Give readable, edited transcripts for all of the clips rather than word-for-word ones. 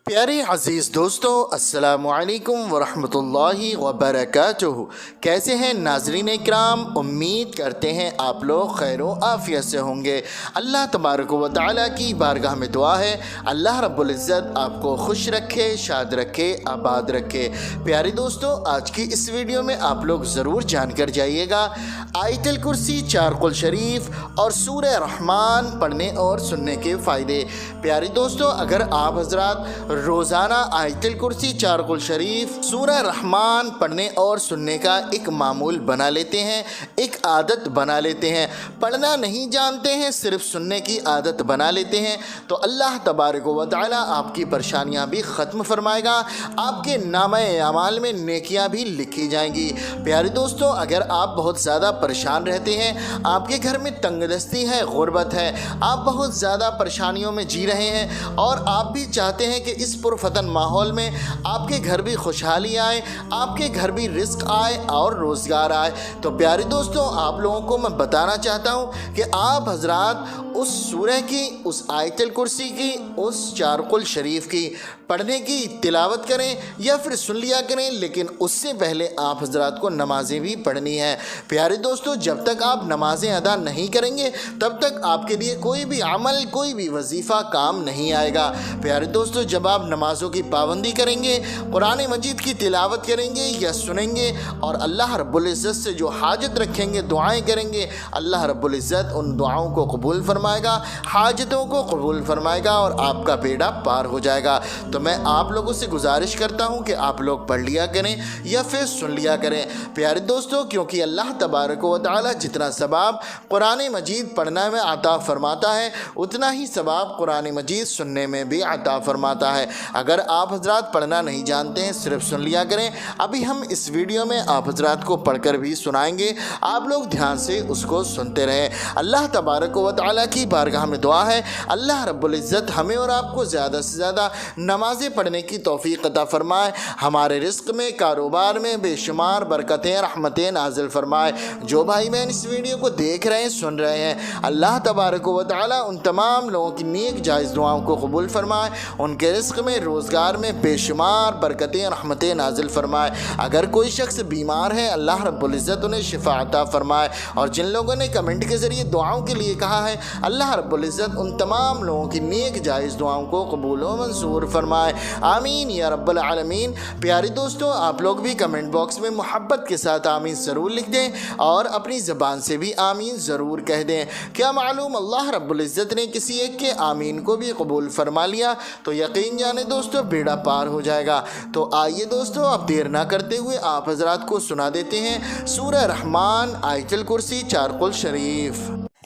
प्यारे अज़ीज़ दोस्तों, अस्सलामु अलैकुम वरहमतुल्लाहि वबरकातुहू। कैसे हैं नाज़रीन इकराम? उम्मीद करते हैं आप लोग खैर व आफ़ियत से होंगे। अल्लाह तबारक व तआला की बारगाह में दुआ है, अल्लाह रब्बुल इज़्ज़त आपको खुश रखे, शाद रखे, आबाद रखे। प्यारे दोस्तों, आज की इस वीडियो में आप लोग ज़रूर जानकर जाइएगा आयतुल कुर्सी, चार कुल शरीफ और सूरह रहमान पढ़ने और सुनने के फ़ायदे। प्यारे दोस्तों, अगर आप हज़रात रोज़ाना आयतुल कुर्सी, चार कुल शरीफ, सूरह रहमान पढ़ने और सुनने का एक मामूल बना लेते हैं, एक आदत बना लेते हैं, पढ़ना नहीं जानते हैं, सिर्फ सुनने की आदत बना लेते हैं, तो अल्लाह तबारक व तआला आपकी परेशानियां भी ख़त्म फरमाएगा, आपके नामे अमाल में नेकियां भी लिखी जाएंगी। प्यारे दोस्तों, अगर आप बहुत ज़्यादा परेशान रहते हैं, आपके घर में तंगदस्ती है, गुर्बत है, आप बहुत ज़्यादा परेशानियों में जी रहे हैं और आप भी चाहते हैं कि इस पुरफतन माहौल में आपके घर भी खुशहाली आए, आपके घर भी रिस्क आए और रोज़गार आए, तो प्यारे दोस्तों, आप लोगों को मैं बताना चाहता हूँ कि आप हजरात उस सूरह की, उस आयतुल कुर्सी की, उस चार कुल शरीफ की पढ़ने की तिलावत करें या फिर सुन लिया करें, लेकिन उससे पहले आप हजरात को नमाज़ें भी पढ़नी है। प्यारे दोस्तों, जब तक आप नमाज़ें अदा नहीं करेंगे तब तक आपके लिए कोई भी अमल, कोई भी वजीफ़ा काम नहीं आएगा। प्यारे दोस्तों, जब आप नमाज़ों की पाबंदी करेंगे, कुरान मजीद की तिलावत करेंगे या सुनेंगे और अल्लाह रब्बुल इज़्ज़त से जो हाजत रखेंगे, दुआएं करेंगे, अल्लाह रब्बुल इज़्ज़त उन दुआओं को कबूल फरमाएगा, हाजतों को कबूल फरमाएगा और आपका बेड़ा पार हो जाएगा। तो मैं आप लोगों से गुजारिश करता हूं कि आप लोग पढ़ लिया करें या फिर सुन लिया करें। प्यारे दोस्तों, क्योंकि अल्लाह तबारक व तआला जितना सवाब कुरान मजीद पढ़ने में अता फरमाता है, उतना ही सवाब कुरान मजीद सुनने में भी अता फरमाता है। अगर आप हजरात पढ़ना नहीं जानते हैं, सिर्फ सुन लिया करें। अभी हम इस वीडियो में आप हजरात को पढ़कर भी सुनाएंगे, आप लोग ध्यान से उसको सुनते रहें। अल्लाह तबारक व तआला की बारगाह में दुआ है, अल्लाह रब्बुल इज़्ज़त हमें और आपको ज़्यादा से ज़्यादा नमाज़ें पढ़ने की तौफ़ीक़ अता फ़रमाए, हमारे रिस्क में, कारोबार में बेशुमार बरकतें, रहमतें नाज़िल फ़रमाए। जो भाई बहन इस वीडियो को देख रहे हैं, सुन रहे हैं, अल्लाह तबारक व तआला उन तमाम लोगों की नेक जायज़ दुआओं को कबूल फ़रमाए, उनके रिस्क में, रोज़गार में बेशुमार बरकतें, रहमतें नाज़िल फ़रमाए। अगर कोई शख्स बीमार है, अल्लाह रब्बुल इज़्ज़त उन्हें शिफ़ा अता फ़रमाए। और जिन लोगों ने कमेंट के ज़रिए दुआओं के लिए कहा है, अल्लाह रब्बुल इज़्ज़त उन तमाम लोगों की नेक जायज़ दुआओं को कबूल व मंजूर फरमाए। आमीन या रब्बल आलमीन। प्यारे दोस्तों, आप लोग भी कमेंट बॉक्स में मोहब्बत के साथ आमीन ज़रूर लिख दें और अपनी ज़बान से भी आमीन ज़रूर कह दें। क्या मालूम अल्लाह रब्बुल इज़्ज़त ने किसी एक के आमीन को भी कबूल फरमा लिया तो यकीन जाने दोस्तों, बेड़ा पार हो जाएगा। तो आइए दोस्तों, अब देर ना करते हुए आप हजरात को सुना देते हैं सूरह रहमान, आयतुल कुर्सी, चार कुल शरीफ।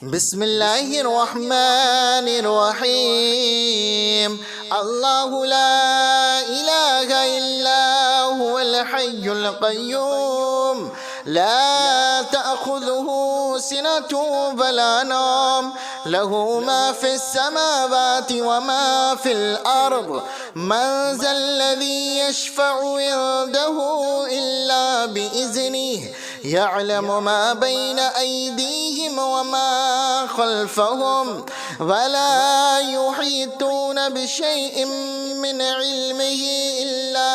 बिस्मिल्लाहिर्रहमानिर्रहीम। अल्लाहु ला इलाहा इल्ला हुवल हय्युल क़य्यूम ला तअख़ुज़ुहु सिनतुन वला नौम लहू मा फ़िस समावाति व मा फ़िल अर्ज़ मन ज़ल्लज़ी यशफ़अु इंदहु इल्ला बिइज़्निहि यअलमु मा बैन अयदीहिम व मा खल्फ़हुम वला युहीतून बिशैइन मिन इल्मिही इल्ला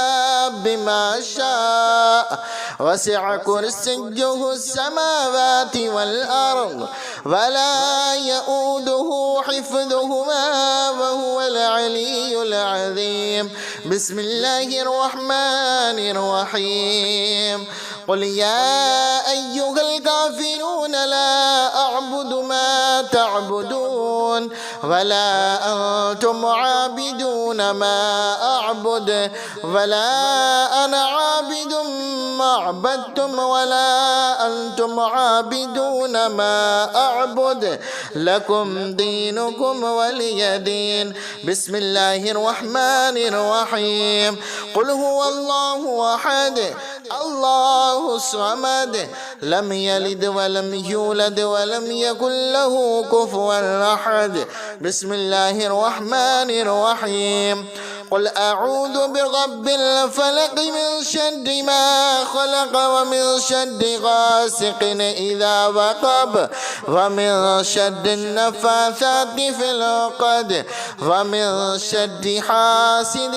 बिमा शाअ वसिअ कुर्सियुहु समावाति वल अर्ज़ वला यऊदुहु हिफ़्ज़ुहुमा व हुवल अलियुल अज़ीम। बिस्मिल्लाहिर रहमानिर रहीम। क़ुल या अय्युहल काफ़िरून ला अअबुदु मा तअबुदून वला अंतुम आबिदून मा अअबुद वला अना आबिदुम मा अबदतुम वला अंतुम आबिदून मा अअबुद लकुम दीनुकुम वलिय दीन। बिस्मिल्लाहिर रहमानिर रहीम। क़ुल हुवल्लाहु अहद अल्लाहु समद लम यलिद वलम यूलद वलम यकुल लहू कुफुवन अहद। बिस्मिल्लाहिर रहमानिर रहीम। قل أعوذ برب الفلق من شر ما خلق ومن شر غاسق إذا وقب ومن شر النفاثات في العقد ومن شر حاسد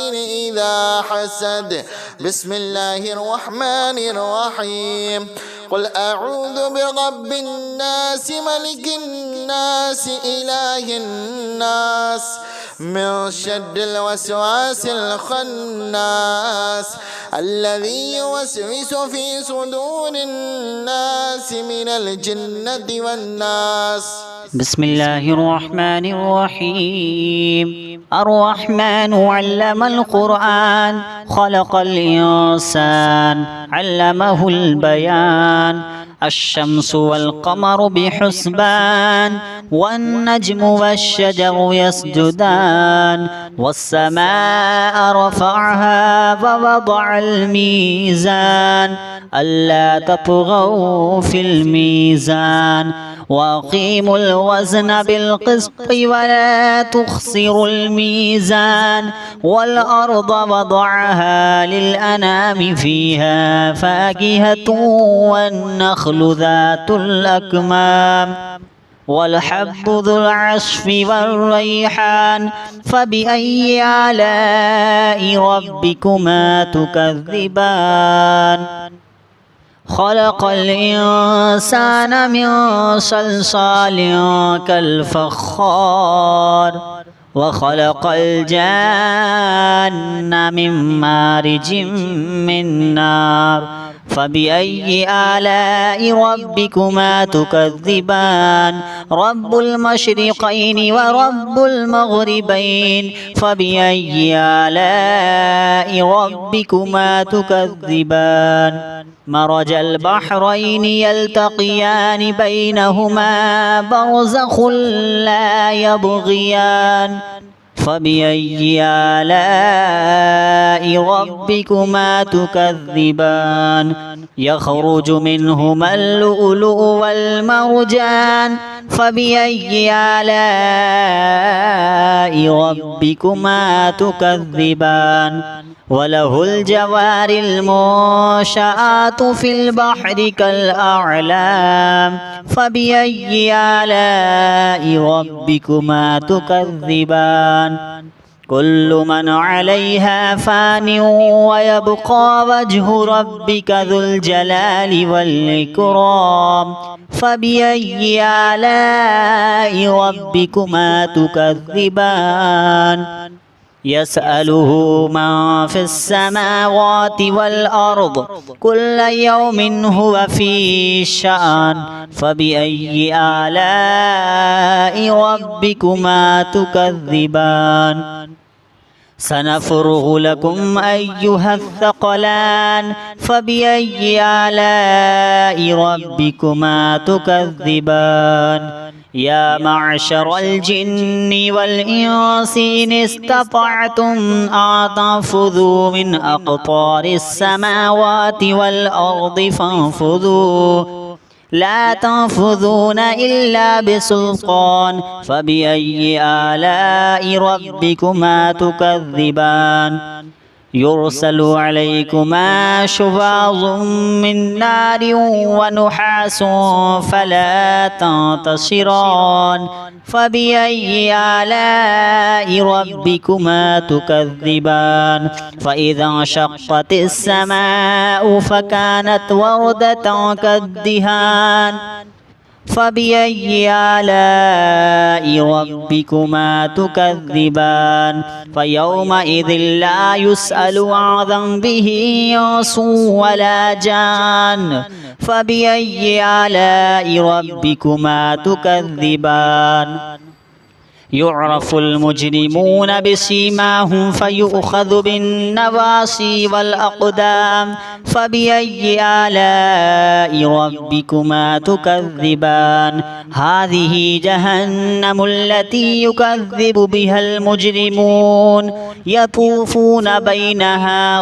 إذا حسد بسم الله الرحمن الرحيم قل أعوذ برب الناس ملك الناس إله الناس من شر الوسواس الخناس الذي يوسوس في صدور الناس من الجنة والناس بسم الله الرحمن الرحيم الرحمن علم القرآن خلق الإنسان علمه البيان الشمس والقمر بحسبان والنجم والشجر يسجدان والسماء رفعها ووضع الميزان ألا تطغوا في الميزان وأقيموا الوزن بالقسط ولا تخسروا الميزان والأرض وضعها للأنام فيها فاكهة والنخل ذات الأكمام والحب ذو العصف والريحان فبأي آلاء ربكما تكذبان خلق الإنسان من صلصال كالفخار وخلق الجان من مارج من نار فبأي آلاء ربكما تكذبان رب المشرقين ورب المغربين فبأي آلاء ربكما تكذبان مرج البحرين يلتقيان بينهما برزخ لا يبغيان فبأي آلاء ربكما تكذبان يخرج منهما اللؤلؤ والمرجان فبأي آلاء ربكما تكذبان وله الجوار المنشآت في البحر كالأعلام فبأي آلاء ربكما تكذبان كل من عليها فان ويبقى وجه ربك ذو الجلال والإكرام فبأي آلاء ربكما تكذبان يسأله من في السماوات والأرض كل يوم هو في شأن فبأي آلاء ربكما تكذبان سنفرغ لكم أيها الثقلان فبأي آلاء ربكما تكذبان يا معشر الجن والإنس إن استطعتم أن تنفذوا من أقطار السماوات والأرض فانفذوا لا تنفذون إلا بسلطان فبأي آلاء ربكما تكذبان يرسل عليكما شواظ من نار ونحاس فلا تنتصران فبأي آلاء ربكما تكذبان فإذا انشقت السماء فكانت وردة كالدهان فبأي آلاء ربكما تكذبان فيومئذ لا يسأل عن ذنبه إنس ولا جان فبأي آلاء ربكما تكذبان يعرف المجرمون بسيماهم فيؤخذ بالنواصي والأقدام فبأي آلاء ربكما تكذبان هذه جهنم التي يكذب بها المجرمون يطوفون بينها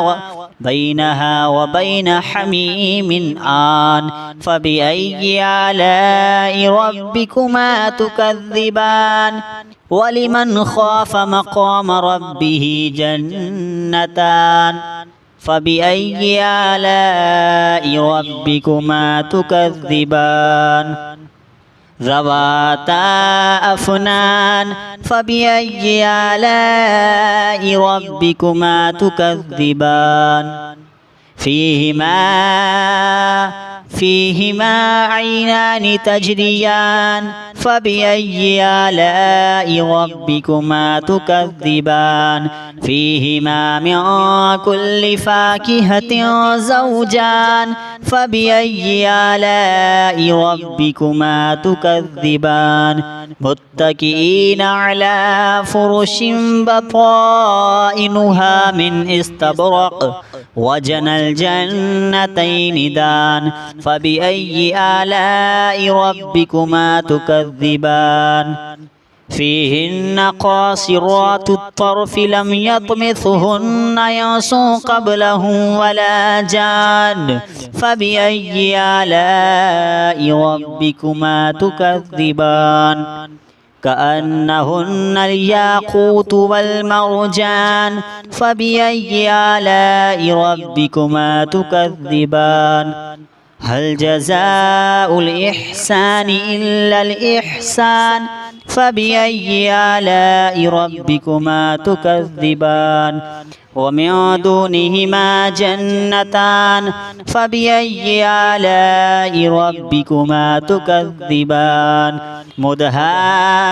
بينها وبين حميم آن فبأي آلاء ربكما تكذبان ولمن خاف مقام ربه جنتان فبأي آلاء ربكما تكذبان ذواتا أفنان فبأي آلاء ربكما تكذبان فيهما عينان تجريان فبأي آلاء ربكما تكذبان فيهما من كل فاكهة زوجان فبأي آلاء ربكما تكذبان متكئين على فرش بطائنها من استبرق وجنى الجنتين دان فبأي آلاء ربكما تكذبان فيهن قاصرات الطرف لم يطمثهن إنس قبلهم ولا جان فبأي آلاء ربكما تكذبان كأنهن الياقوت والمرجان فبأي آلاء ربكما تكذبان هل جزاء الإحسان إلا الإحسان فبأي آلاء ربكما تكذبان ومن دونهما جنتان فبأي آلاء ربكما تكذبان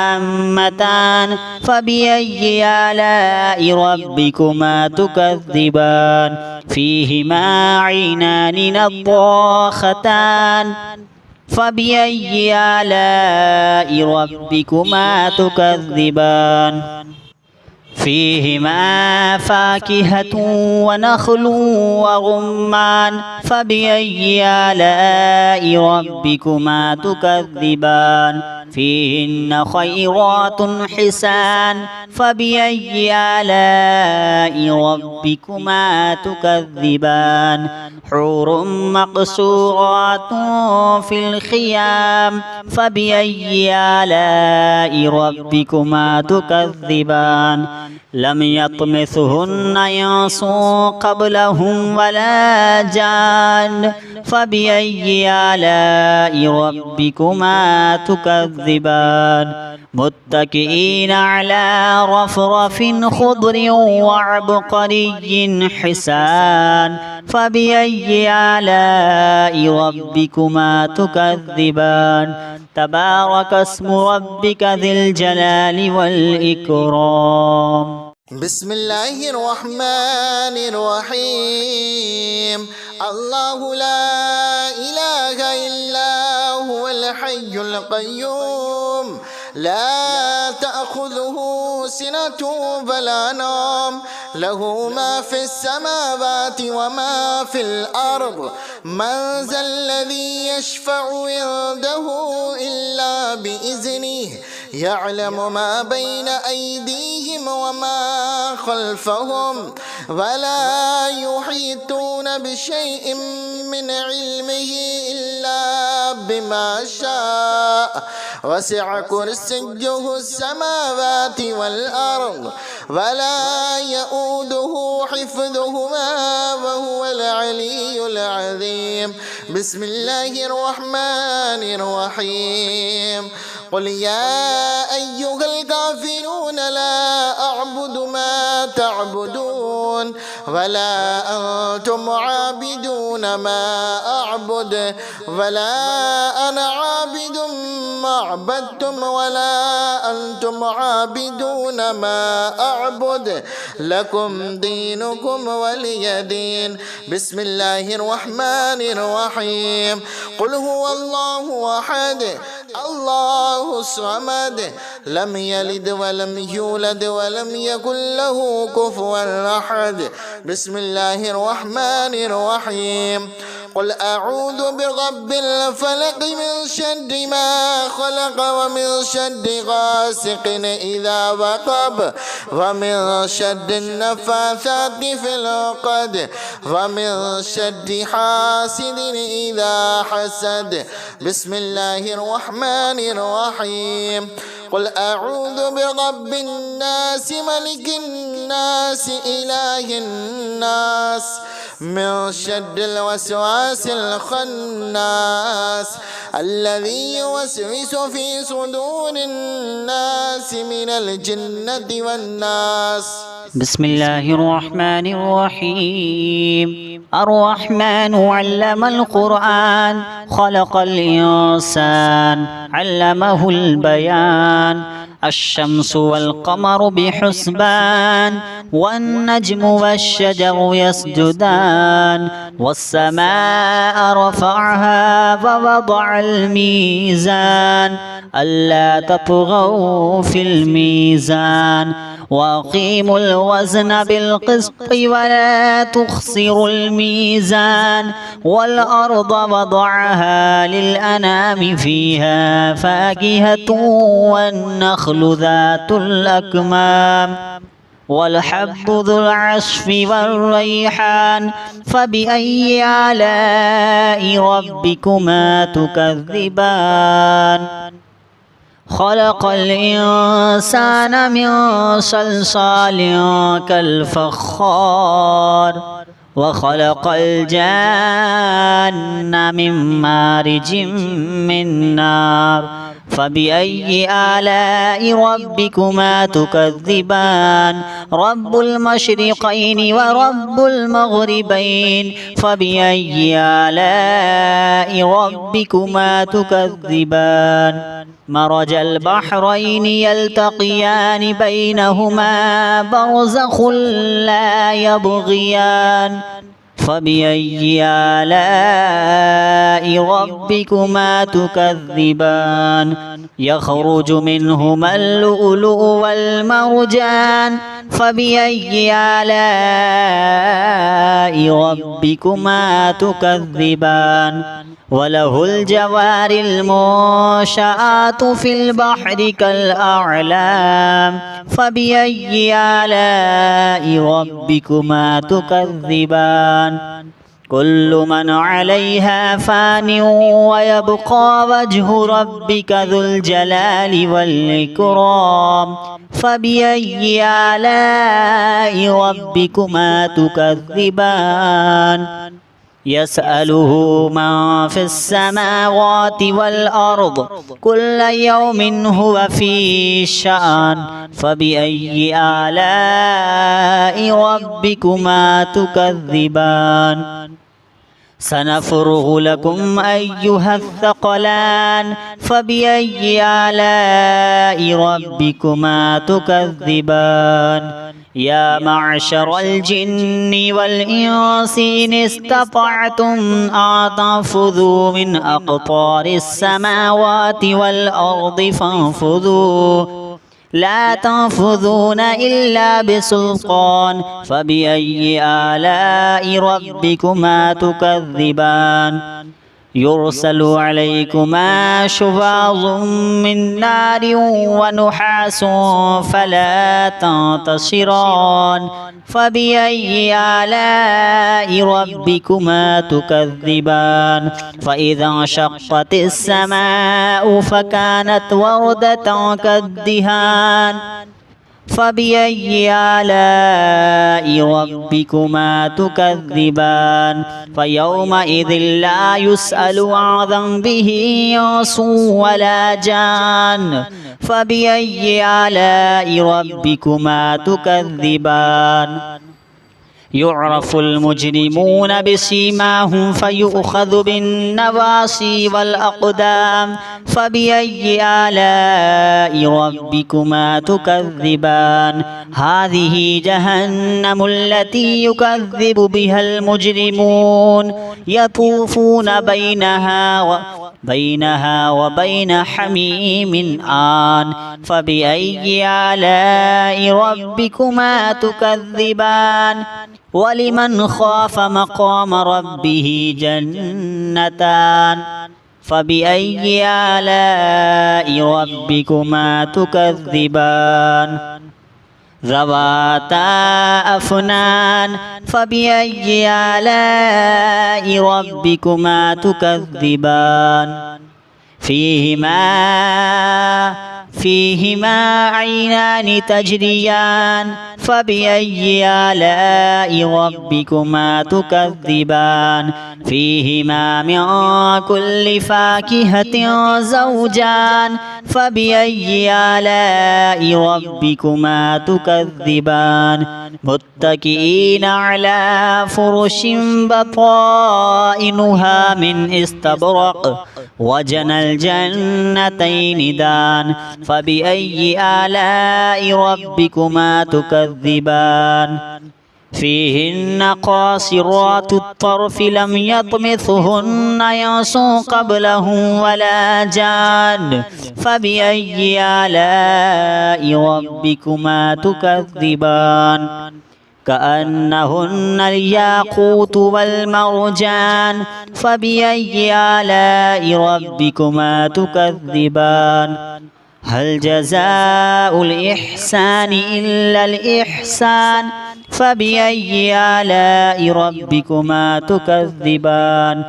مدهامتان فبأي آلاء ربكما تكذبان فيهما عينان نضاختان فبأي آلاء ربكما تكذبان فيهما فاكهة ونخل ورمان فبأي آلاء ربكما تكذبان فيهن خيرات حسان فبأي آلاء ربكما تكذبان حور مقصورات في الخيام فبأي آلاء ربكما تكذبان لم يطمثهن إنس قبلهم ولا جان فبأي آلاء ربكما تكذبان متكئين على رفرف خضر وعبقري حسان فبأي آلاء ربكما تكذبان تبارك اسم ربك ذي الجلال والإكرام بسم الله الرحمن الرحيم الله لا إله إلا هو الحي القيوم لا تأخذه سنة ولا نوم له ما في السماوات وما في الأرض من ذا الذي يشفع عنده إلا بإذنه يعلم ما بين أيديهم وما خلفهم ولا يحيطون بشيء من علمه إلا بما شاء وسع كرسيه السماوات والأرض ولا يؤوده حفظهما وهو العلي العظيم بسم الله الرحمن الرحيم قل يا أيها الكافرون لا أعبد ما تعبدون ولا أنتم عابدون ما أعبد ولا أنا عابد ما عبدتم ولا أنتم عابدون ما أعبد لكم دينكم ولي دين بسم الله الرحمن الرحيم قل هو الله أحد الله الصمد لم يلد ولم يولد ولم يكن له كفوا أحد بسم الله الرحمن الرحيم قل أعوذ برب الفلق من شر ما خلق ومن شر غاسق إذا وقب ومن شر النفاثات في العقد ومن شر حاسد إذا حسد. بسم الله الرحمن الرحيم. قل أعوذ برب الناس ملك الناس إله الناس من شر الوسواس الخناس الذي يوسوس في صدور الناس من الجنة والناس. بسم الله الرحمن الرحيم. الرحمن علم القرآن خلق الإنسان علمه البيان. الشمس والقمر بحسبان والنجم والشجر يسجدان والسماء رفعها ووضع الميزان ألا تطغوا في الميزان وأقيموا الوزن بالقسط ولا تخسروا الميزان والأرض وضعها للأنام فيها فاكهة والنخل ذات الأكمام والحب ذو العصف والريحان فبأي آلاء ربكما تكذبان. خلق الإنسان من صلصال كالفخار وخلق الجان من مارج من نار فبأي آلاء ربكما تكذبان. رب المشرقين ورب المغربين فبأي آلاء ربكما تكذبان. مرج البحرين يلتقيان بينهما برزخ لا يبغيان فبأي آلاء ربكما تكذبان. يخرج منهما اللؤلؤ والمرجان فبأي آلاء ربكما تكذبان. وله الجوار المنشآت في البحر كالأعلام فبأي آلاء ربكما تكذبان. كل من عليها فان ويبقى وجه ربك ذو الجلال والإكرام فبأي آلاء ربكما تكذبان. يسأله من في السماوات والأرض كل يوم هو في شأن فبأي آلاء ربكما تكذبان. سنفرغ لكم أيها الثقلان فبأي آلاء ربكما تكذبان. يا معشر الجن والإنس إن استطعتم أن تنفذوا من أقطار السماوات والأرض فانفذوا لا تنفذون إلا بسلطان فبأي آلاء ربكما تكذبان. يرسل عليكما شواظ من نار ونحاس فلا تنتصران فبأي آلاء ربكما تكذبان. فإذا انشقت السماء فكانت وردة كالدهان فبأي آلاء ربكما تكذبان. فيومئذ لا يسأل عن ذنبه إنس ولا جان فبأي آلاء ربكما تكذبان. يعرف المجرمون بسيماهم فيؤخذ بالنواصي والأقدام فبأي آلاء ربكما تكذبان. هذه جهنم التي يكذب بها المجرمون يطوفون بينها بينها وبين حميم آن فبأي آلاء ربكما تكذبان ولمن خاف مقام ربه جنتان فبأي آلاء ربكما تكذبان ذواتا أفنان فبأي آلاء ربكما تكذبان فيهما عينان تجريان فبأي آلاء ربكما تكذبان فيهما من كل فاكهة زوجان فبأي آلاء ربكما تكذبان متكئين على فرش بطائنها من استبرق وجنى الجنتين دان فبأي آلاء ربكما تكذبان فيهن قاصرات الطرف لم يطمثهن إنس قبلهم ولا جان فبأي آلاء ربكما تكذبان كأنهن الياقوت والمرجان فبأي آلاء ربكما تكذبان هل جزاء الإحسان إلا الإحسان فبأي آلاء ربكما تكذبان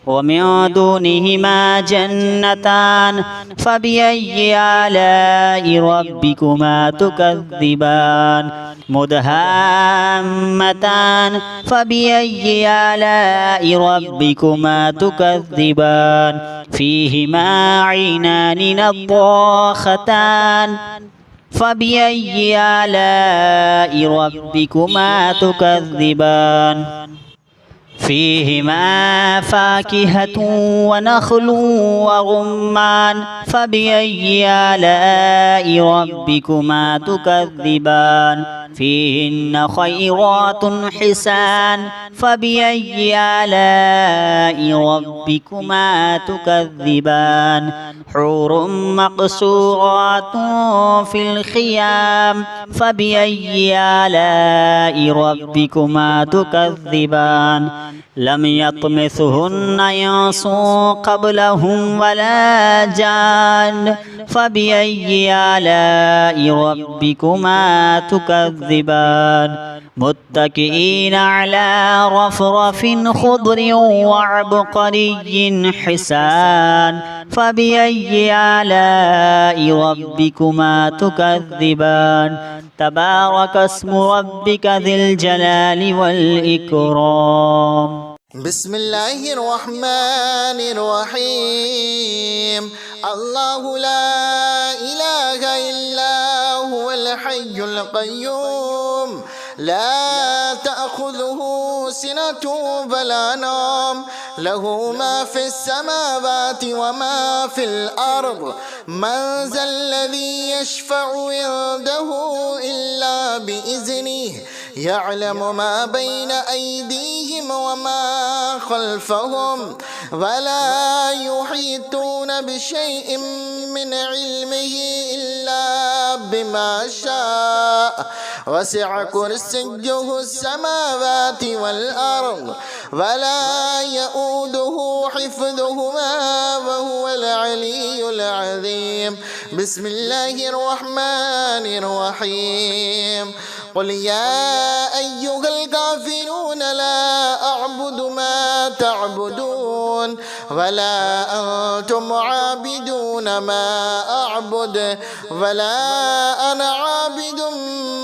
ومن دونهما جنتان فبأي آلاء ربكما تكذبان مدهامتان فبأي آلاء ربكما تكذبان فيهما عينان نضاختان فبأي آلاء ربكما تكذبان فيهما فاكهة ونخل ورمان فبأي آلاء ربكما تكذبان فيهن خيرات حسان فبأي آلاء ربكما تكذبان حور مقصورات في الخيام فبأي آلاء ربكما تكذبان لم يطمثهن إنس قبلهم ولا جان فبأي آلاء ربكما تكذبان متكئين على رفرف خضر وعبقري حسان فبأي آلاء ربكما تكذبان تبارك اسم ربك ذي الجلال والإكرام بسم الله الرحمن الرحيم الله لا إله إلا هو الحي القيوم لا تأخذه سنة ولا نوم له ما في السماوات وما في الأرض من ذا الذي يشفع عنده إلا بإذنه يعلم ما بين أيديهم وما خلفهم ولا يحيطون بشيء من علمه إلا بما شاء وسع كرسيه السماوات والأرض ولا يؤوده حفظهما وهو العلي العظيم بسم الله الرحمن الرحيم قل يا أيها الكافرون لا أعبد ما تعبدون ولا أنتم عابدون ما أعبد ولا أنا عابد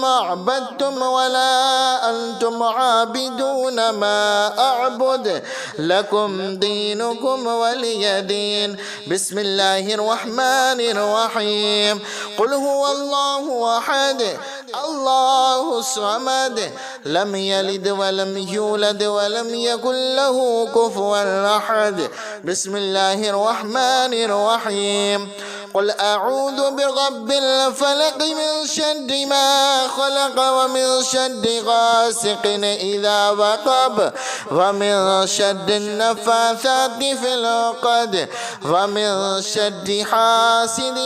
ما عبدتم ولا أنتم عابدون ما أعبد لكم دينكم ولي دين بسم الله الرحمن الرحيم قل هو الله أحد الله الصمد لم يلد ولم يولد ولم يكن له كفوا أحد بسم الله الرحمن الرحيم قل أعوذ برب الفلق من شر ما خلق ومن شر غاسق إذا وقب ومن شر النفاثات في العقد ومن شر حاسد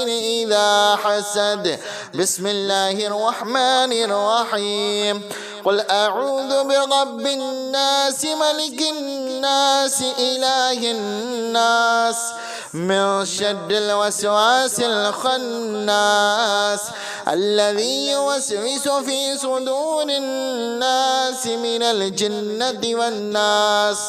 إذا حسد بسم الله الرحمن الرحيم قل أعوذ برب الناس ملك الناس إله الناس من شر الوسواس الخناس الذي يوسوس في صدور الناس من الجنة والناس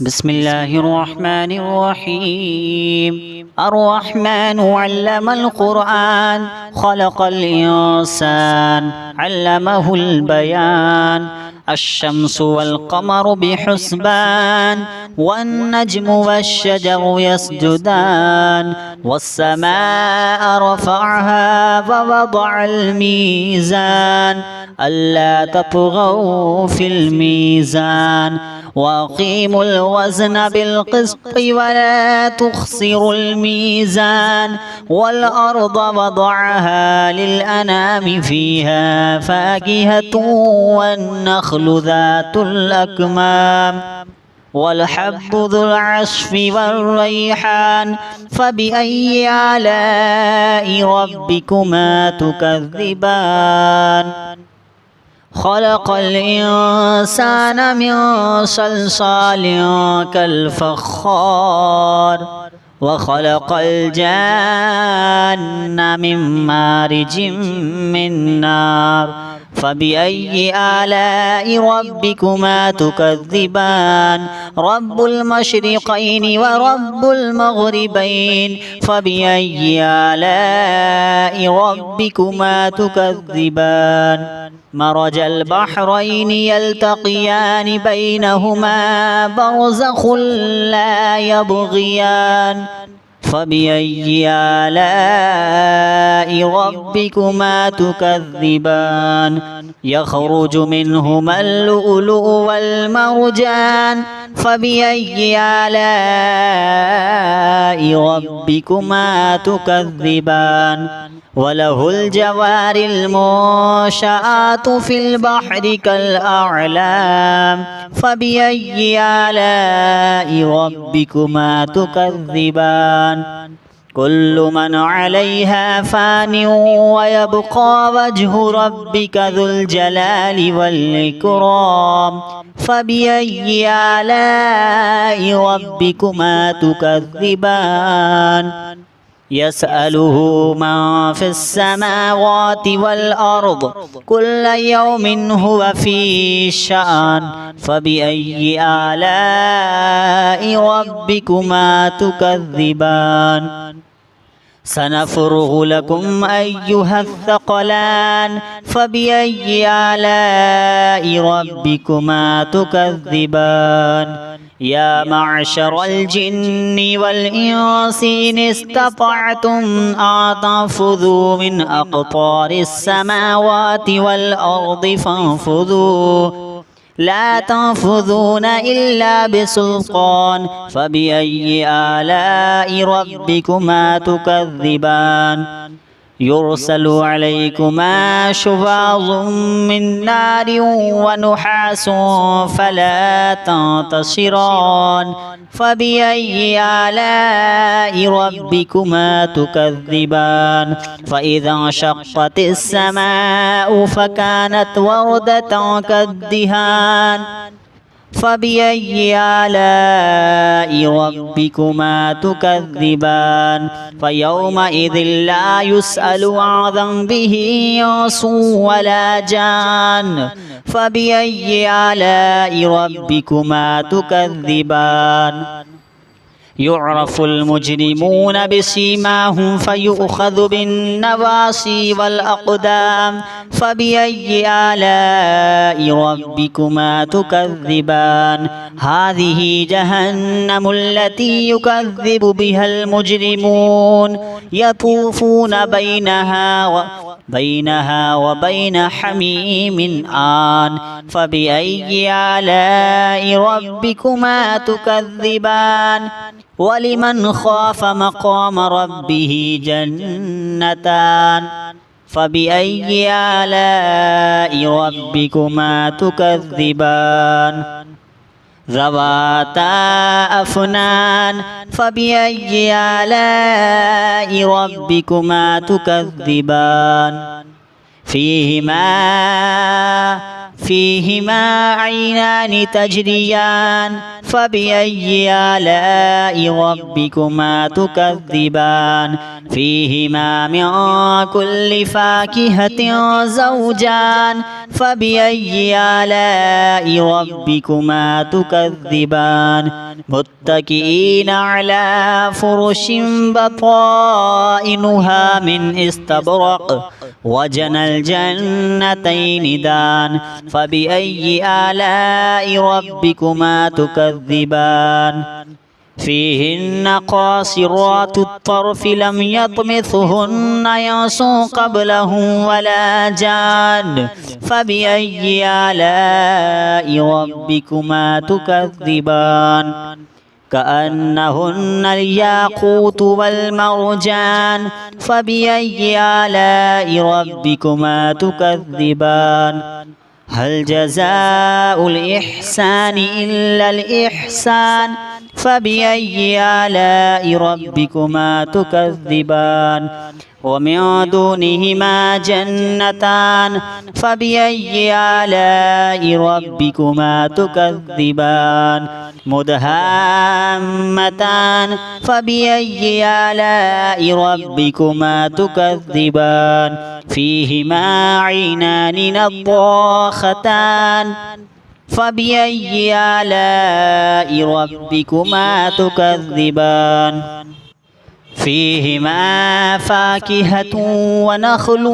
بسم الله الرحمن الرحيم الرحمن علم القرآن خلق الإنسان علمه البيان الشمس والقمر بحسبان والنجم والشجر يسجدان والسماء رفعها ووضع الميزان ألا تطغوا في الميزان وأقيموا الوزن بالقسط ولا تخسروا الميزان والأرض وضعها للأنام فيها فاكهة والنخل ذات الأكمام والحب ذو العصف والريحان فبأي آلاء ربكما تكذبان خلق الإنسان من صلصال كالفخار وخلق الجان من مارج من نار فبأي آلاء ربكما تكذبان رب المشرقين ورب المغربين فبأي آلاء ربكما تكذبان مرج البحرين يلتقيان بينهما برزخ لا يبغيان فبأي آلاء ربكما تكذبان يخرج منهما اللؤلؤ والمرجان فبأي آلاء ربكما تكذبان وله الجوار المنشآت في البحر كالأعلام فبأي آلاء ربكما تكذبان كل من عليها فان ويبقى وجه ربك ذو الجلال والإكرام فبأي آلاء ربكما تكذبان يسأله من في السماوات والأرض كل يوم هو في شأن فبأي آلاء ربكما تكذبان سنفرغ لكم أيها الثقلان فبأي آلاء ربكما تكذبان يا معشر الجن والإنس إن استطعتم أن تنفذوا من أقطار السماوات والأرض فانفذوا لا تنفذون إلا بسلطان فبأي آلاء ربكما تكذبان يرسل عليكما شواظ من نار ونحاس فلا تنتصران فبأي آلاء ربكما تكذبان فإذا انشقت السماء فكانت وردة كالدهان فبأي آلاء ربكما تكذبان فيومئذ لا يسأل عن ذنبه إنس ولا جان فبأي آلاء ربكما تكذبان يعرف المجرمون بسيماهم فيؤخذ بالنواصي والأقدام فبأي آلاء ربكما تكذبان هذه جهنم التي يكذب بها المجرمون يطوفون بينها وبين حميم آن فبأي آلاء ربكما تكذبان ولمن خاف مقام ربه جنتان فبأي آلاء ربكما تكذبان ذواتا أفنان فبأي آلاء ربكما تكذبان فيهما عينان تجريان فبأي آلاء ربكما تكذبان فيهما من كل فاكهة زوجان فبأي آلاء ربكما تكذبان متكئين على فرش بطائنها من استبرق وجنى الجنتين دان فبأي آلاء ربكما تكذبان فيهن قاصرات الطرف لم يطمثهن إنس قبلهم ولا جان فبأي آلاء ربكما تكذبان كأنهن الياقوت والمرجان فبأي آلاء ربكما تكذبان هل جزاء الإحسان إلا الإحسان فبأي آلاء ربكما تكذبان ومن دونهما جنتان فبأي آلاء ربكما تكذبان مدهامتان فبأي آلاء ربكما تكذبان فيهما عينان نضاختان فبأي آلاء ربكما تكذبان فيهما فاكهة ونخل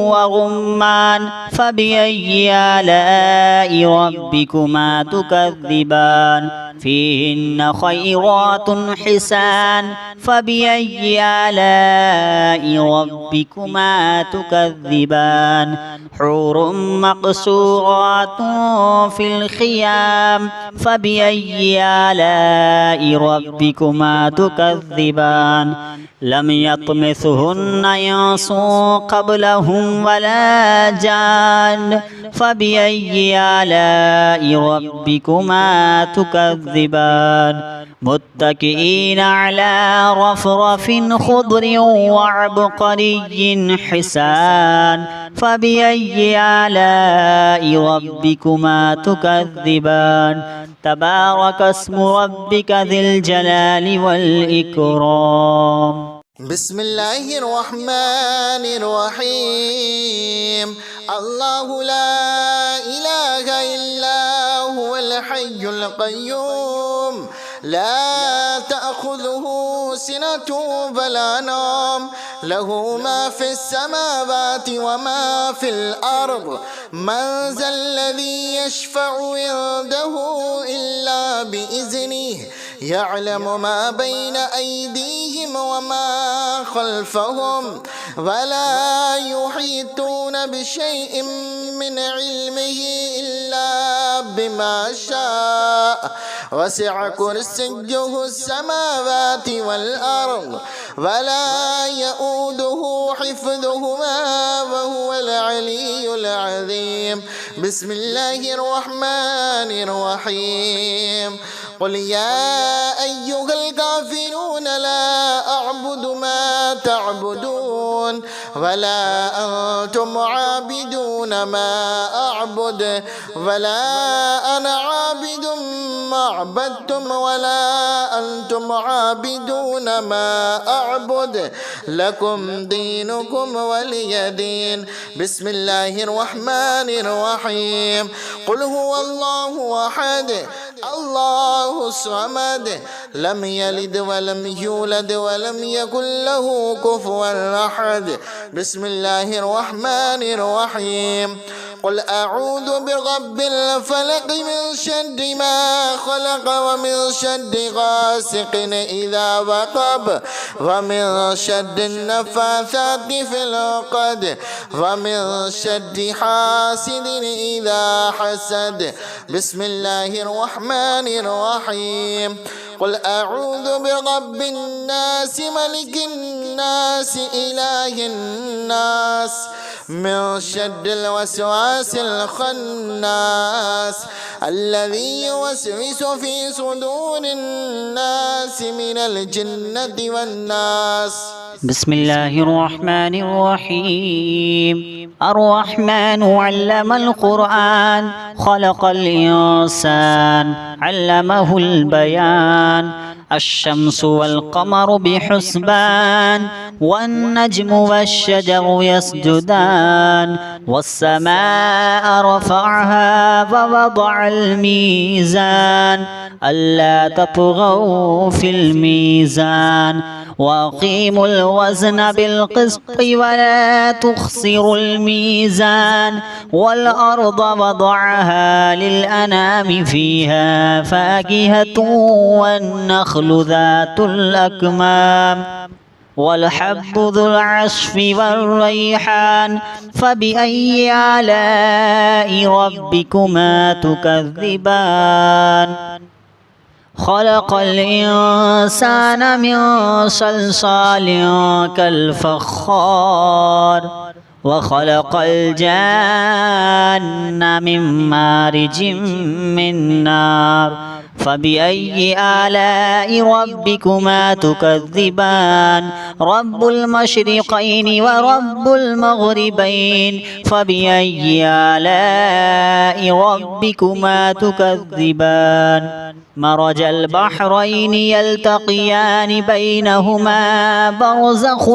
ورمان فبأي آلاء ربكما تكذبان فيهن خيرات حسان فبأي آلاء ربكما تكذبان حور مقصورات في الخيام فبأي آلاء ربكما تكذبان لم يطمثهن إنس قبلهم ولا جان فبأي آلاء ربكما تكذبان متكئين على رفرف خضر وعبقري حسان فبأي آلاء ربكما تكذبان تبارك اسم ربك ذي الجلال والإكرام بسم الله الرحمن الرحيم الله لا إله إلا هو الحي القيوم لا تأخذه سنة ولا نوم له ما في السماوات وما في الأرض من ذا الذي يشفع عنده إلا بإذنه يعلم ما بين أيديهم وما خلفهم ولا يحيطون بشيء من علمه إلا بما شاء وسع كرسيه السماوات والأرض ولا يؤوده حفظهما وهو العلي العظيم بسم الله الرحمن الرحيم قل يا أيها الكافرون لا أعبد ما تعبدون ولا أنتم عابدون ما أعبد ولا أنا عابد ما عبدتم ولا أنتم عابدون ما أعبد لكم دينكم ولي دين بسم الله الرحمن الرحيم قل هو الله أحد الله الصمد لم يلد ولم يولد ولم يكن له كفوا أحد بسم الله الرحمن الرحيم قل أعوذ برب الفلق من شر ما خلق ومن شر غاسق إذا وقب ومن شر النفاثات في العقد ومن شر حاسد إذا حسد بسم الله الرحمن الرحيم قل أعوذ برب الناس ملك الناس إله الناس من شر الوسواس الخناس الذي يوسوس في صدور الناس من الجنة والناس. بسم الله الرحمن الرحيم. الرحمن علم القرآن خلق الإنسان علمه البيان الشمس والقمر بحسبان والنجم والشجر يسجدان والسماء رفعها ووضع الميزان ألا تطغوا في الميزان وأقيموا الوزن بالقسط ولا تخسروا الميزان والأرض وضعها للأنام فيها فاكهة والنخل ذات الأكمام والحب ذو العصف والريحان فبأي آلاء ربكما تكذبان. خلق الإنسان من صلصال كالفخار وخلق الجان من مارج من نار فبأي آلاء ربكما تكذبان. رب المشرقين ورب المغربين فبأي آلاء ربكما تكذبان. مرج البحرين يلتقيان بينهما برزخ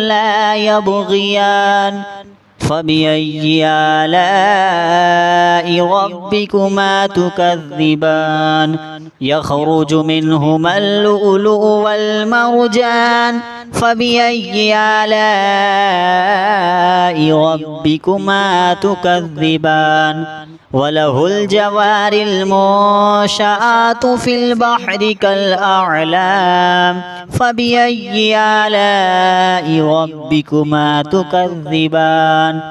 لا يبغيان فبأي آلاء ربكما تكذبان. يخرج منهما اللؤلؤ والمرجان فبأي آلاء ربكما تكذبان. وله الجوار المنشآت في البحر كالأعلام فبأي آلاء ربكما تكذبان.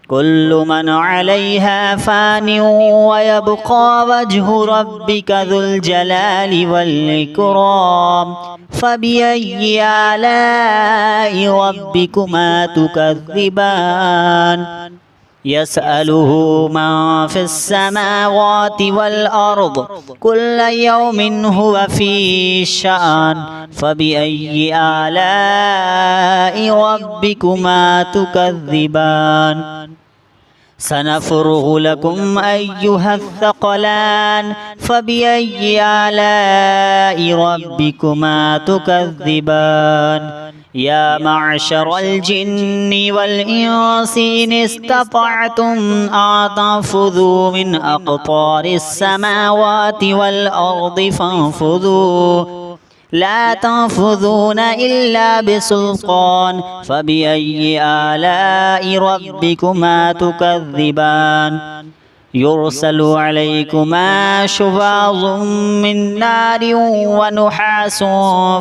كل من عليها فان ويبقى وجه ربك ذو الجلال والإكرام فبأي آلاء ربكما تكذبان. يسأله من في السماوات والأرض كل يوم هو في شأن فبأي آلاء ربكما تكذبان. سنفرغ لكم أيها الثقلان فبأي آلاء ربكما تكذبان. يا معشر الجن والإنس إن استطعتم أن تنفذوا من أقطار السماوات والأرض فانفذوا لا تنفذون إلا بسلطان فبأي آلاء ربكما تكذبان. يرسل عليكما شواظ من نار ونحاس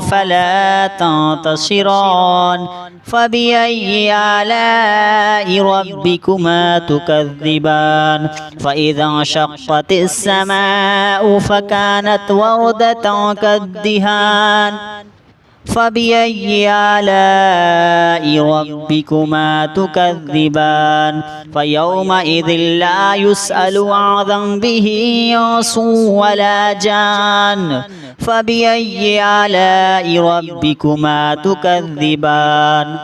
فلا تنتصران فبأي آلاء ربكما تكذبان. فإذا انشقت السماء فكانت وردة كالدهان فبأي آلاء ربكما تكذبان. فيومئذ لا يسأل عن ذنبه إنس ولا جان فبأي آلاء ربكما تكذبان.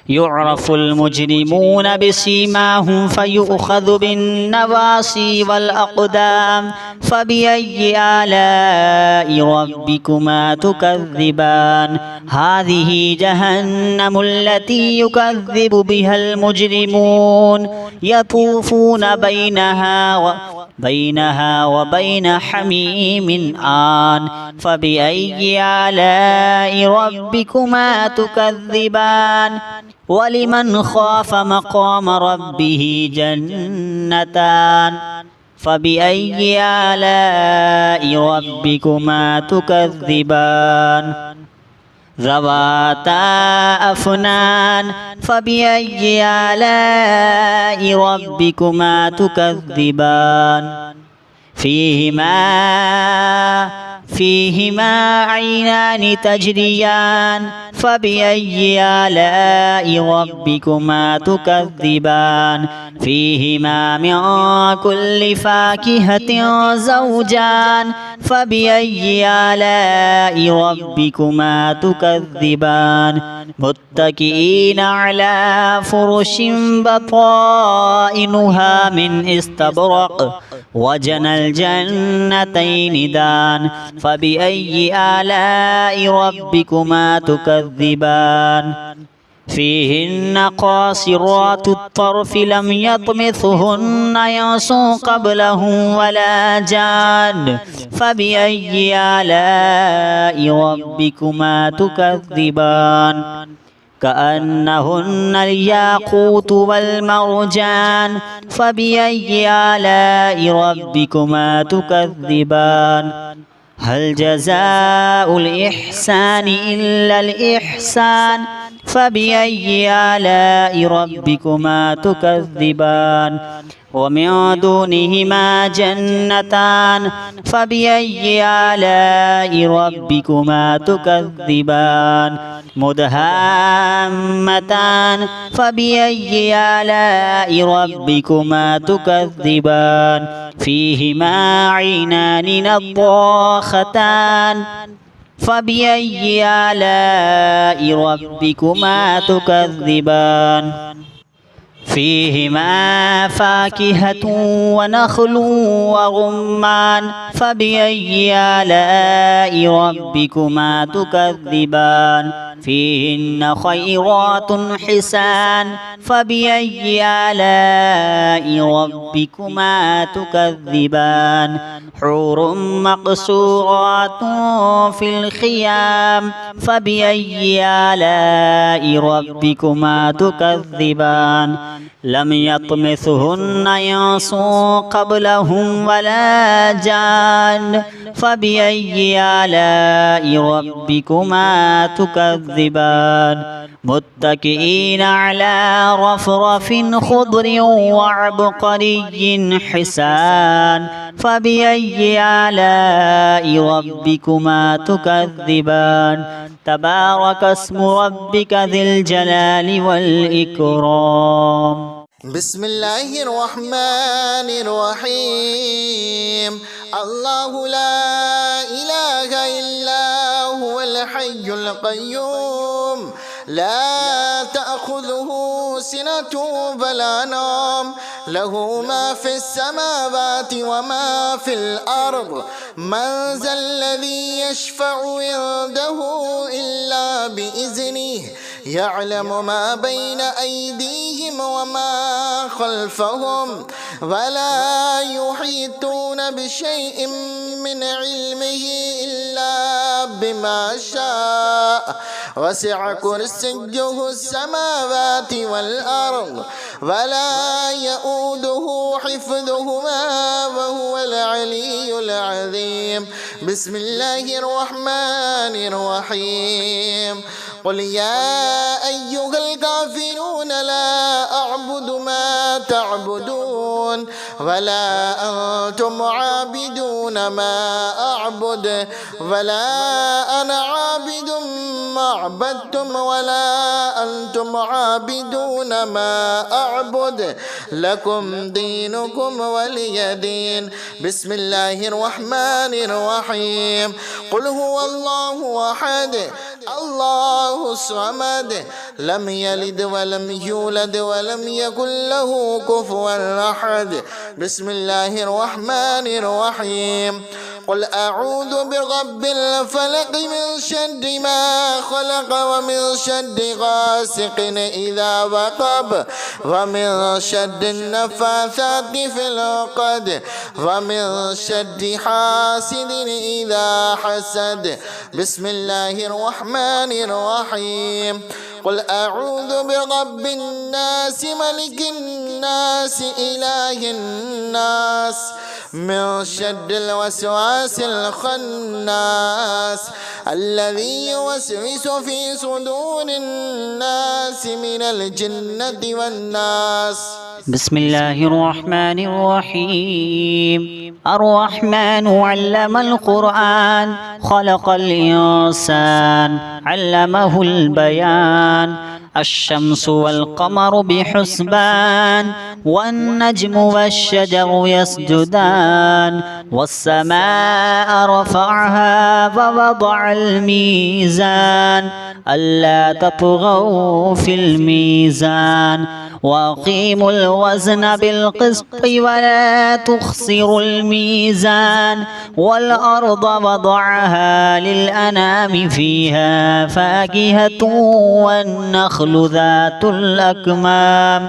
يعرف المجرمون بسيماهم فيؤخذ بالنواصي والأقدام فبأي آلاء ربكما تكذبان. هذه جهنم التي يكذب بها المجرمون يطوفون بينها وبين حميم آن فبأي آلاء ربكما تكذبان. ولمن خاف مقام ربه جنتان فبأي آلاء ربكما تكذبان. ذواتا أفنان فبأي آلاء ربكما تكذبان. فيهما عينان تجريان فبأي آلاء ربكما تكذبان فيهما من كل فاكهة زوجان فبأي آلاء ربكما تكذبان متكئين على فرش بطائنها من استبرق وجنى الجنتين دان فبأي آلاء ربكما تكذبان فيهن قاصرات الطرف لم يطمثهن إنس قبلهم ولا جان فبأي آلاء ربكما تكذبان كأنهن الياقوت والمرجان فبأي آلاء ربكما تكذبان هل جزاء الإحسان إلا الإحسان فبأي آلاء ربكما تكذبان ومن دونهما جنتان فبأي آلاء ربكما تكذبان مدهامتان فبأي آلاء ربكما تكذبان فيهما عينان نضاختان فبأي آلاء ربكما تكذبان فيهما فاكهة ونخل ورمان فبأي آلاء ربكما تكذبان فيهن خيرات حسان فبأي آلاء ربكما تكذبان حور مقصورات في الخيام فبأي آلاء ربكما تكذبان لم يطمثهن إنس قبلهم ولا جان فبأي آلاء ربكما تكذبان متكئين على رفرف خضر وعبقري حسان فبأي آلاء ربكما تكذبان تبارك اسم ربك ذي الجلال والإكرام بسم الله الرحمن الرحيم الله لا إله إلا هو الحي القيوم لا تأخذه سنة ولا نوم له ما في السماوات وما في الأرض من ذا الذي يشفع عنده إلا بإذنه يعلم ما بين أيديهم وما خلفهم ولا يحيطون بشيء من علمه إلا بما شاء وسع كرسيه السماوات والأرض ولا يؤوده حفظهما وهو العلي العظيم بسم الله الرحمن الرحيم قل يا أيها الكافرون لا أعبد ما تعبدون ولا أنتم عابدون ما أعبد ولا أنا عابد ما عبدتم ولا أنتم عابدون ما أعبد لكم دينكم ولي دين بسم الله الرحمن الرحيم قل هو الله أحد الله الصمد لم يلد ولم يولد ولم يكن له كفوا أحد بسم الله الرحمن الرحيم قل أعوذ برب الفلق من شر ما خلق ومن شر غاسق إذا وقب ومن شر النفاثات في العقد ومن شر حاسد إذا حسد بسم الله الرحمن الرحيم قل أعوذ برب الناس ملك الناس إله الناس من شر الوسواس الخناس الذي يوسوس في صدور الناس من الجنة والناس بسم الله الرحمن الرحيم الرحمن علم القرآن خلق الإنسان علمه البيان الشمس والقمر بحسبان والنجم والشجر يسجدان والسماء رفعها ووضع الميزان ألا تطغوا في الميزان وأقيموا الوزن بالقسط ولا تخسروا الميزان والأرض وضعها للأنام فيها فاكهة والنخل ذات الأكمام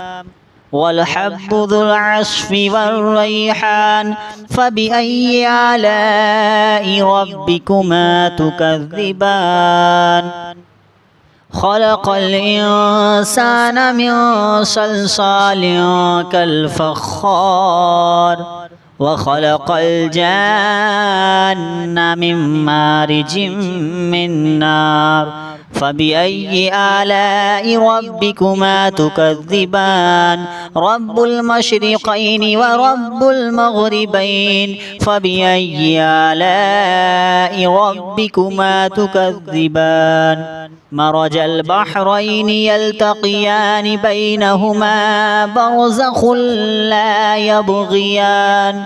والحب ذو العصف والريحان فبأي آلاء ربكما تكذبان خلق الإنسان من صلصال كالفخار وخلق الجان من مارج من نار فبأي آلاء ربكما تكذبان رب المشرقين ورب المغربين فبأي آلاء ربكما تكذبان مرج البحرين يلتقيان بينهما برزخ لا يبغيان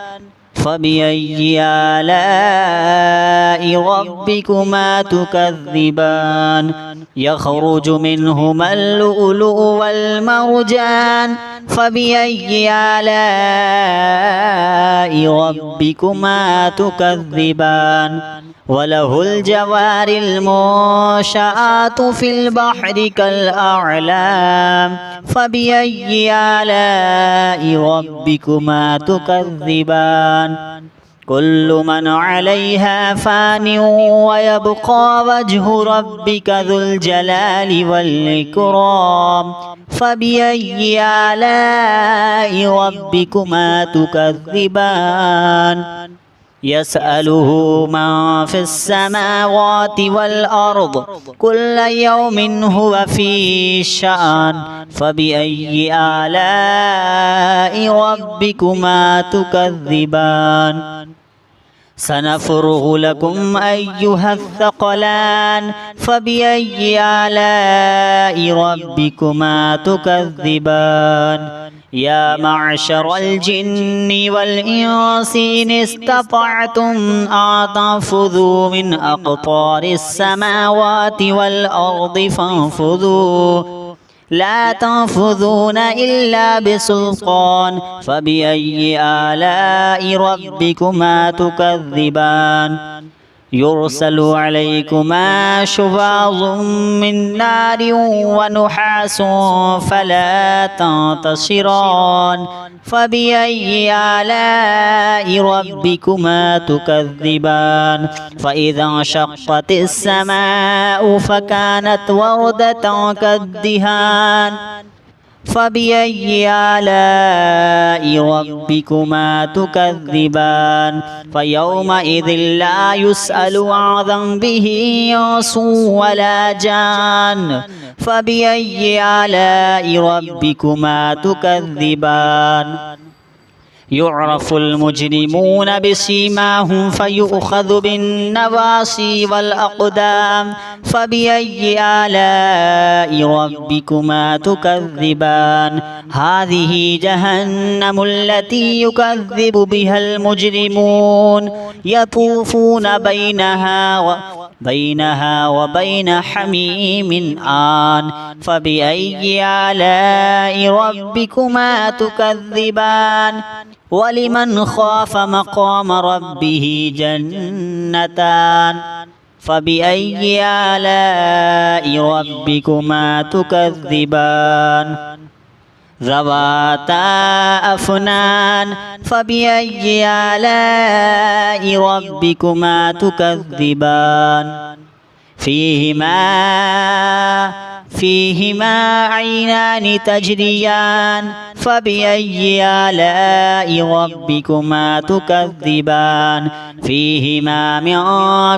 فبأي آلاء ربكما تكذبان يخرج منهما اللؤلؤ والمرجان فبأي آلاء ربكما تكذبان وله الجوار المنشآت في البحر كالأعلام فبأي آلاء ربكما تكذبان كل من عليها فان ويبقى وجه ربك ذو الجلال والإكرام فبأي آلاء ربكما تكذبان يسأله من في السماوات والأرض كل يوم هو في شأن فبأي آلاء ربكما تكذبان سنفرغ لكم أيها الثقلان فبأي آلاء ربكما تكذبان يا معشر الجن والإنس إن استطعتم أن تنفذوا من أقطار السماوات والأرض فانفذوا لا تنفذون إلا بسلطان فبأي آلاء ربكما تكذبان يرسل عليكما شواظ من نار ونحاس فلا تنتصران فبأي آلاء ربكما تكذبان فإذا انشقت السماء فكانت وردة كالدهان فبأي آلاء ربكما تكذبان فيومئذ لا يسأل عن ذنبه إنس ولا جان فبأي آلاء ربكما تكذبان يعرف المجرمون بسيماهم فيؤخذ بالنواصي والأقدام فبأي آلاء ربكما تكذبان هذه جهنم التي يكذب بها المجرمون يطوفون بينها وبين حميم آن فبأي آلاء ربكما تكذبان ولمن خاف مقام ربه جنتان فبأي آلاء ربكما تكذبان ذواتا أفنان فبأي آلاء ربكما تكذبان فيهما عينان تجريان فبأي آلاء ربكما تكذبان فيهما من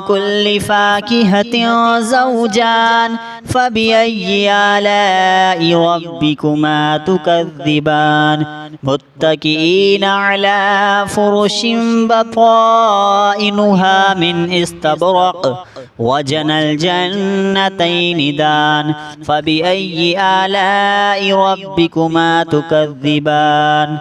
كل فاكهة زوجان فبأي آلاء ربكما تكذبان متكئين على فرش بطائنها من استبرق وجنى الجنتين دان فبأي آلاء ربكما تكذبان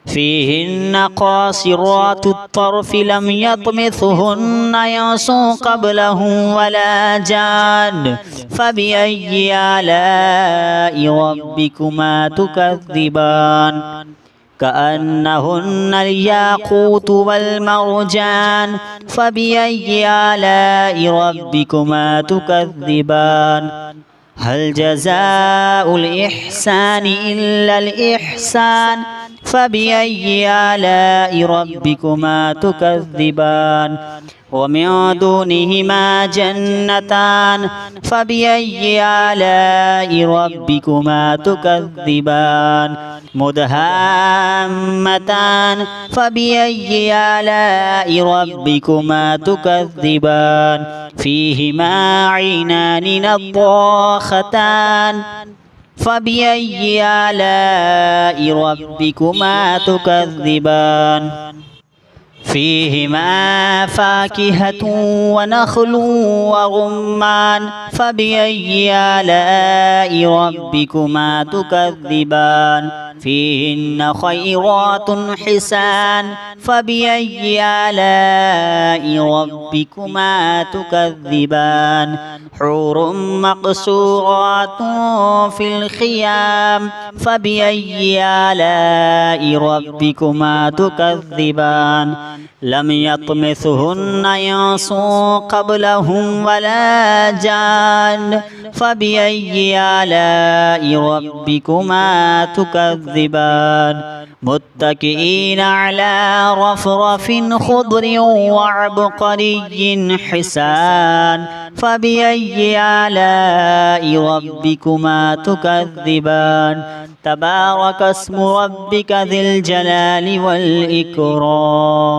فيهن قاصرات الطرف لم يطمثهن إنس قبلهم ولا جان فبأي آلاء ربكما تكذبان كأنهن الياقوت والمرجان فبأي آلاء ربكما تكذبان هل جزاء الإحسان إلا الإحسان فبأي آلاء ربكما تكذبان ومن دونهما جنتان فبأي آلاء ربكما تكذبان مدهامتان فبأي آلاء ربكما تكذبان فيهما عينان نضاختان فبأي آلاء ربكما تكذبان فيهما فاكهة ونخل ورمان فبأي آلاء ربكما تكذبان فيهن خيرات حسان فبأي آلاء ربكما تكذبان حور مقصورات في الخيام فبأي آلاء ربكما تكذبان لم يطمثهن إنس قبلهم ولا جان فبأي آلاء ربكما تكذبان متكئين على رفرف خضر وعبقري حسان فبأي آلاء ربكما تكذبان تبارك اسم ربك ذي الجلال والإكرام.